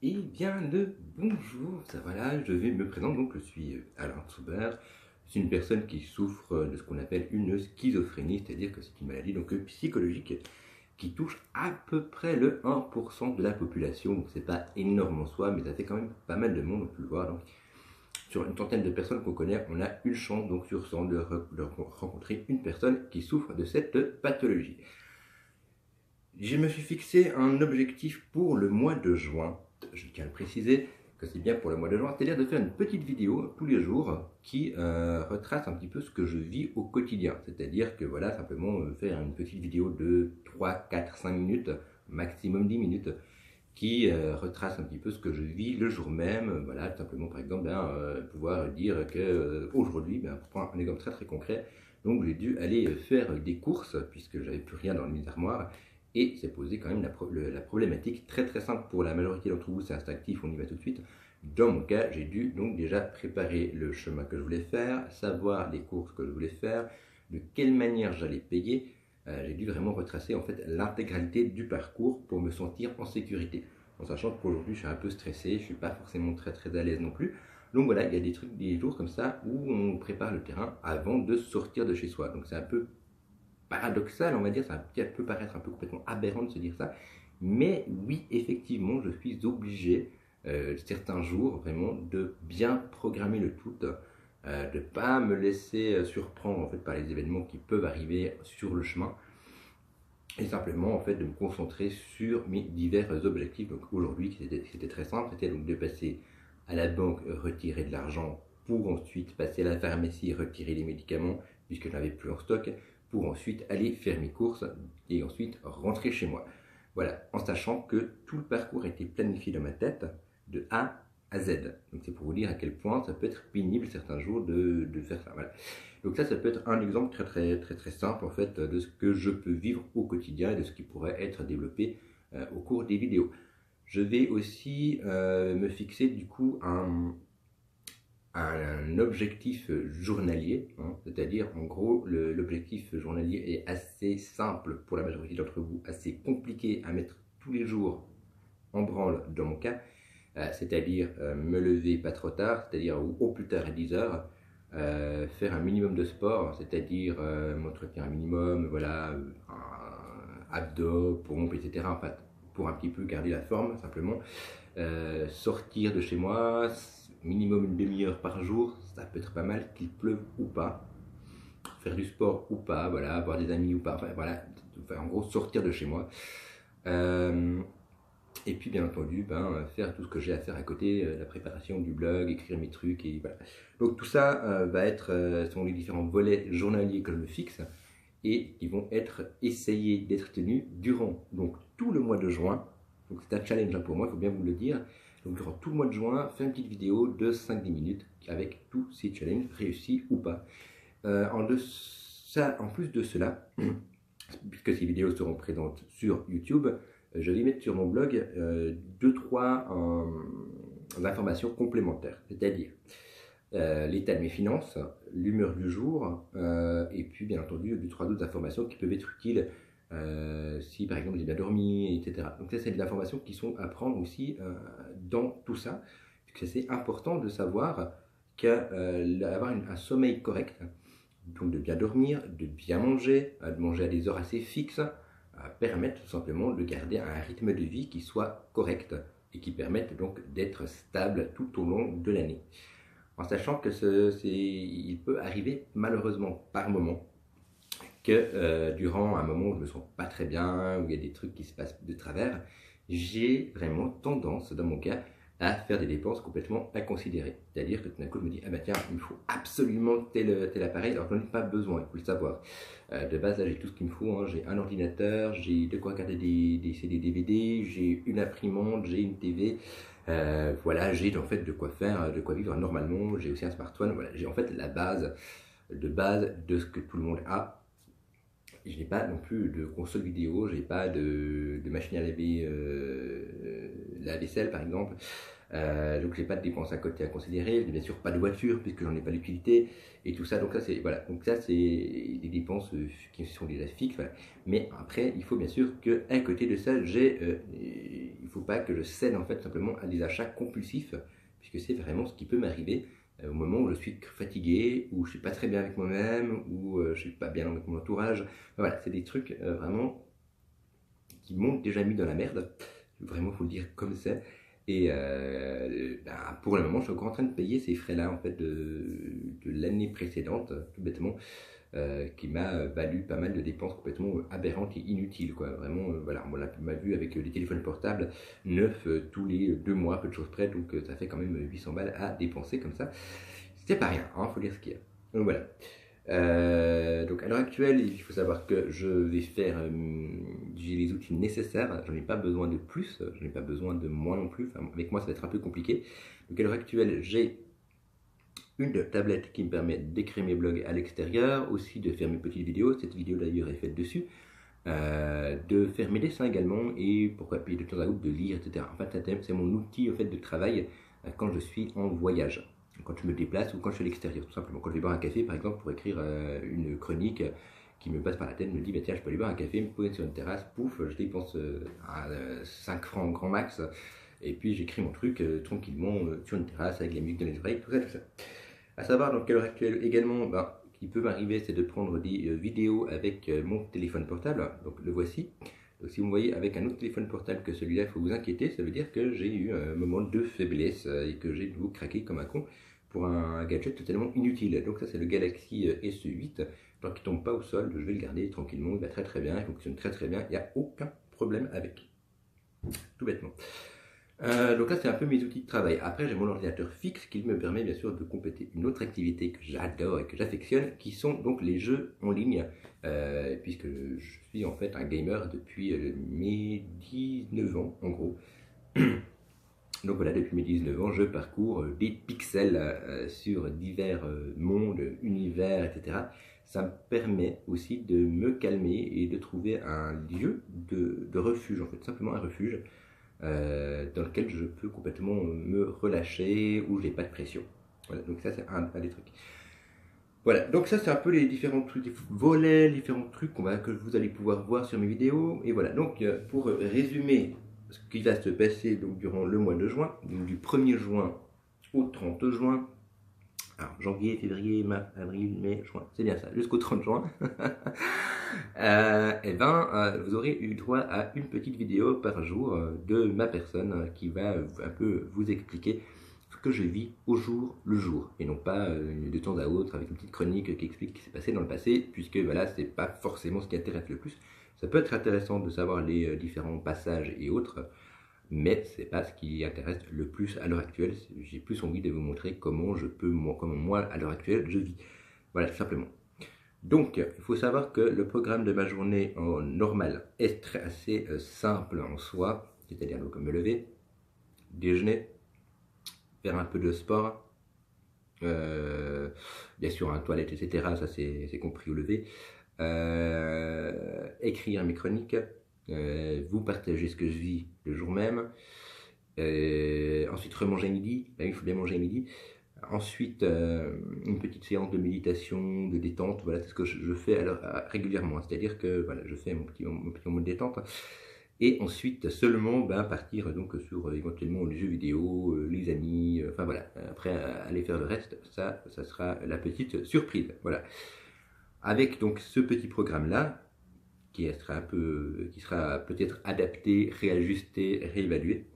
Eh bien, bonjour, ça voilà, je vais me présenter, donc je suis Alain Souber, je suis une personne qui souffre de ce qu'on appelle une schizophrénie, c'est-à-dire que c'est une maladie donc psychologique qui touche à peu près le 1% de la population, donc c'est pas énorme en soi, mais ça fait quand même pas mal de monde, on peut le voir, donc sur une centaine de personnes qu'on connaît, on a une chance donc sur 100 de rencontrer une personne qui souffre de cette pathologie. Je me suis fixé un objectif pour le mois de juin. Je tiens à le préciser que c'est bien pour le mois de juin, c'est-à-dire de faire une petite vidéo tous les jours qui retrace un petit peu ce que je vis au quotidien. C'est-à-dire que voilà, simplement faire une petite vidéo de 3, 4, 5 minutes, maximum 10 minutes, qui retrace un petit peu ce que je vis le jour même. Voilà, tout simplement par exemple, pouvoir dire que aujourd'hui, pour prendre un exemple très très concret, donc j'ai dû aller faire des courses puisque j'avais plus rien dans mes armoires et c'est posé quand même la problématique très très simple pour la majorité d'entre vous, c'est instinctif, on y va tout de suite. Dans mon cas, j'ai dû donc déjà préparer le chemin que je voulais faire, savoir les courses que je voulais faire, de quelle manière j'allais payer. J'ai dû vraiment retracer en fait l'intégralité du parcours pour me sentir en sécurité. En sachant qu'aujourd'hui je suis un peu stressé, je ne suis pas forcément très très à l'aise non plus. Donc voilà, il y a des trucs, des jours comme ça où on prépare le terrain avant de sortir de chez soi. Donc c'est un peu paradoxal, on va dire, ça peut paraître un peu complètement aberrant de se dire ça, mais oui, effectivement, je suis obligé, certains jours, vraiment, de bien programmer le tout, de ne pas me laisser surprendre en fait, par les événements qui peuvent arriver sur le chemin, et simplement en fait de me concentrer sur mes divers objectifs. Donc aujourd'hui, c'était très simple, c'était donc de passer à la banque, retirer de l'argent pour ensuite passer à la pharmacie, retirer les médicaments puisque je n'avais plus en stock, pour ensuite aller faire mes courses et ensuite rentrer chez moi. Voilà, en sachant que tout le parcours a été planifié dans ma tête de A à Z. Donc c'est pour vous dire à quel point ça peut être pénible certains jours de faire ça. Voilà. Donc ça peut être un exemple très très très très simple en fait de ce que je peux vivre au quotidien et de ce qui pourrait être développé au cours des vidéos. Je vais aussi me fixer du coup un objectif journalier, hein, c'est-à-dire en gros l'objectif journalier est assez simple pour la majorité d'entre vous, assez compliqué à mettre tous les jours en branle dans mon cas, c'est-à-dire me lever pas trop tard, c'est-à-dire au plus tard à 10 heures, faire un minimum de sport, c'est-à-dire m'entretenir un minimum, voilà, abdos, pompes, etc. Enfin, pour un petit peu garder la forme simplement. Sortir de chez moi, minimum une demi-heure par jour, ça peut être pas mal, qu'il pleuve ou pas. Faire du sport ou pas, voilà, avoir des amis ou pas, enfin voilà, enfin, en gros sortir de chez moi. Euh, et puis bien entendu, faire tout ce que j'ai à faire à côté, la préparation du blog, écrire mes trucs, et voilà. Donc tout ça va être, sont les différents volets journaliers que je me fixe et qui vont être essayés d'être tenus durant donc tout le mois de juin. Donc c'est un challenge hein, pour moi, il faut bien vous le dire. Donc durant tout le mois de juin, faire une petite vidéo de 5-10 minutes avec tous ces challenges réussis ou pas. En plus de cela, puisque ces vidéos seront présentes sur YouTube, je vais mettre sur mon blog 2-3 informations complémentaires, c'est-à-dire l'état de mes finances, l'humeur du jour, et puis bien entendu 2-3 autres informations qui peuvent être utiles si par exemple j'ai bien dormi, etc. Donc ça c'est des informations qui sont à prendre aussi dans tout ça, puisque c'est important de savoir qu'avoir un sommeil correct, donc de bien dormir, de bien manger, de manger à des heures assez fixes, permettent tout simplement de garder un rythme de vie qui soit correct et qui permette donc d'être stable tout au long de l'année. En sachant que il peut arriver malheureusement par moment que durant un moment où je me sens pas très bien, où il y a des trucs qui se passent de travers, j'ai vraiment tendance, dans mon cas, à faire des dépenses complètement inconsidérées. C'est-à-dire que tout d'un coup, je me dis, ah bah tiens, il me faut absolument tel appareil, alors que je n'en ai pas besoin, il faut le savoir. De base, là, j'ai tout ce qu'il me faut, hein. J'ai un ordinateur, j'ai de quoi regarder des CD, DVD, j'ai une imprimante, j'ai une TV, voilà, j'ai en fait de quoi faire, de quoi vivre normalement, j'ai aussi un smartphone, voilà, j'ai en fait la base de ce que tout le monde a. Je n'ai pas non plus de console vidéo, je n'ai pas de machine à laver la vaisselle par exemple. Donc j'ai pas de dépenses à côté à considérer, bien sûr pas de voiture puisque j'en ai pas l'utilité et tout ça. Donc ça c'est voilà, donc ça c'est des dépenses qui sont déjà fixes. Voilà. Mais après il faut bien sûr que à côté de ça, il faut pas que je cède en fait simplement à des achats compulsifs puisque c'est vraiment ce qui peut m'arriver au moment où je suis fatigué, où je suis pas très bien avec moi-même, où je suis pas bien avec mon entourage. Voilà, c'est des trucs vraiment qui m'ont déjà mis dans la merde. Vraiment, faut le dire comme ça. Et pour le moment, je suis encore en train de payer ces frais-là en fait de l'année précédente, tout bêtement, qui m'a valu pas mal de dépenses complètement aberrantes et inutiles, quoi. Vraiment, voilà, on m'a vu avec les téléphones portables neufs tous les 2 mois, peu de choses près, donc ça fait quand même 800 balles à dépenser comme ça. C'est pas rien, hein, faut dire ce qu'il y a. Donc voilà. Donc à l'heure actuelle, il faut savoir que je vais faire, j'ai les outils nécessaires, j'en ai pas besoin de plus, j'en ai pas besoin de moins non plus, enfin, avec moi ça va être un peu compliqué. Donc à l'heure actuelle, j'ai une tablette qui me permet d'écrire mes blogs à l'extérieur, aussi de faire mes petites vidéos, cette vidéo d'ailleurs est faite dessus, de faire mes dessins également, et pourquoi pas de temps à autre de lire, etc. En fait, c'est mon outil en fait, de travail quand je suis en voyage. Quand je me déplace ou quand je suis à l'extérieur, tout simplement. Quand je vais boire un café, par exemple, pour écrire une chronique qui me passe par la tête, me dit bah, tiens, je peux aller boire un café, me poser sur une terrasse, pouf, je dépense 5 francs grand max, et puis j'écris mon truc tranquillement sur une terrasse avec la musique dans les oreilles, tout ça, tout ça. À savoir, donc, à l'heure actuelle également, qui peut m'arriver, c'est de prendre des vidéos avec mon téléphone portable, donc le voici. Donc si vous me voyez avec un autre téléphone portable que celui-là, il faut vous inquiéter, ça veut dire que j'ai eu un moment de faiblesse et que j'ai de nouveau craqué comme un con pour un gadget totalement inutile. Donc ça c'est le Galaxy S8, tant qu'il ne tombe pas au sol, je vais le garder tranquillement, il va très très bien, il fonctionne très très bien, il n'y a aucun problème avec, tout bêtement. Donc là c'est un peu mes outils de travail. Après j'ai mon ordinateur fixe qui me permet bien sûr de compléter une autre activité que j'adore et que j'affectionne, qui sont donc les jeux en ligne, puisque je suis en fait un gamer depuis mes 19 ans en gros. Donc voilà, depuis mes 19 ans, je parcours des pixels sur divers mondes, univers, etc. Ça me permet aussi de me calmer et de trouver un lieu de refuge, en fait, simplement un refuge dans lequel je peux complètement me relâcher, où j'ai pas de pression. Voilà, donc ça c'est un des trucs. Voilà, donc ça c'est un peu les différents trucs, les volets, les différents trucs que vous allez pouvoir voir sur mes vidéos. Et voilà, donc pour résumer ce qui va se passer donc, durant le mois de juin, donc du 1er juin au 30 juin, alors janvier, février, mars, avril, mai, juin, c'est bien ça, jusqu'au 30 juin, vous aurez eu droit à une petite vidéo par jour de ma personne qui va un peu vous expliquer ce que je vis au jour le jour, et non pas de temps à autre avec une petite chronique qui explique ce qui s'est passé dans le passé, puisque voilà, c'est pas forcément ce qui intéresse le plus. Ça peut être intéressant de savoir les différents passages et autres, mais c'est pas ce qui intéresse le plus à l'heure actuelle. J'ai plus envie de vous montrer comment moi à l'heure actuelle je vis. Voilà, tout simplement. Donc, il faut savoir que le programme de ma journée en normal est assez simple en soi, c'est-à-dire donc me lever, déjeuner, faire un peu de sport, bien sûr un toilette, etc. Ça c'est compris au lever. Écrire mes chroniques, vous partager ce que je vis le jour même, ensuite remanger midi, il faut bien manger midi, ensuite une petite séance de méditation, de détente, voilà c'est ce que je fais régulièrement, c'est-à-dire que voilà, je fais mon petit moment de détente, et ensuite seulement partir donc sur éventuellement les jeux vidéo, les amis, enfin voilà, après aller faire le reste, ça sera la petite surprise, voilà. Avec donc ce petit programme là, qui sera peut-être adapté, réajusté, réévalué,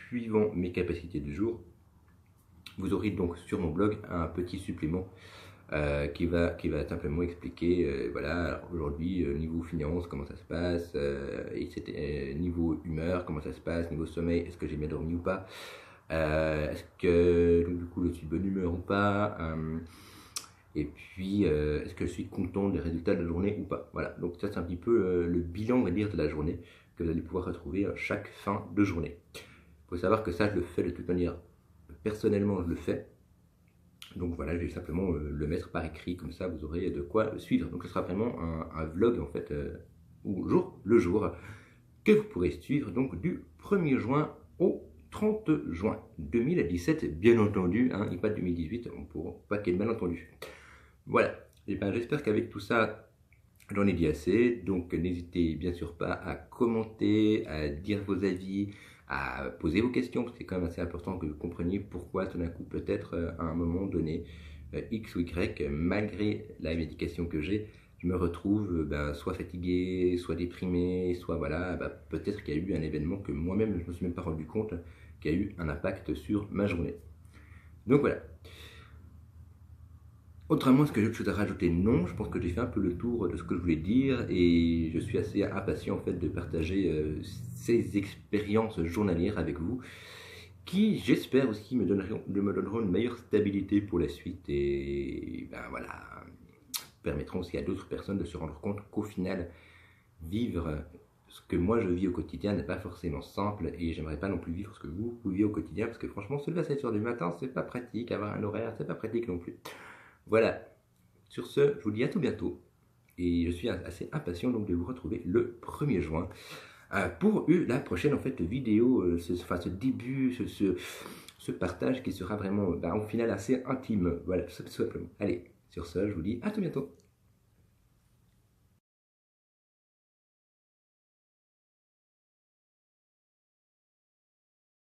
suivant mes capacités du jour, vous aurez donc sur mon blog un petit supplément qui va simplement expliquer, voilà, aujourd'hui niveau finance, comment ça se passe, niveau humeur, comment ça se passe, niveau sommeil, est-ce que j'ai bien dormi ou pas, est-ce que donc, du coup je suis de bonne humeur ou pas, et puis est-ce que je suis content des résultats de la journée ou pas. Voilà, donc ça c'est un petit peu le bilan, on va dire, de la journée que vous allez pouvoir retrouver chaque fin de journée. Il faut savoir que ça je le fais de toute manière, personnellement je le fais. Donc voilà, je vais simplement le mettre par écrit, comme ça vous aurez de quoi suivre. Donc ce sera vraiment un vlog en fait, ou jour le jour, que vous pourrez suivre donc du 1er juin au 30 juin 2017, bien entendu, hein, et pas 2018, pas qu'il y ait de malentendu. Voilà, et ben, j'espère qu'avec tout ça, j'en ai dit assez, donc n'hésitez bien sûr pas à commenter, à dire vos avis, à poser vos questions, parce que c'est quand même assez important que vous compreniez pourquoi tout d'un coup, peut-être à un moment donné, X ou Y, malgré la médication que j'ai, je me retrouve soit fatigué, soit déprimé, soit voilà, peut-être qu'il y a eu un événement que moi-même je ne me suis même pas rendu compte qui a eu un impact sur ma journée. Donc voilà. Autrement, est-ce que j'ai autre chose à rajouter? Non, je pense que j'ai fait un peu le tour de ce que je voulais dire et je suis assez impatient en fait de partager ces expériences journalières avec vous qui, j'espère aussi, me donneront une meilleure stabilité pour la suite et ben voilà, permettront aussi à d'autres personnes de se rendre compte qu'au final, vivre ce que moi je vis au quotidien n'est pas forcément simple et j'aimerais pas non plus vivre ce que vous vivez au quotidien parce que franchement, se lever à 7h du matin, c'est pas pratique, avoir un horaire, c'est pas pratique non plus. Voilà, sur ce, je vous dis à tout bientôt et je suis assez impatient donc de vous retrouver le 1er juin pour la prochaine en fait vidéo, ce début, ce partage qui sera vraiment au final assez intime. Voilà, tout simplement. Allez, sur ce, je vous dis à tout bientôt.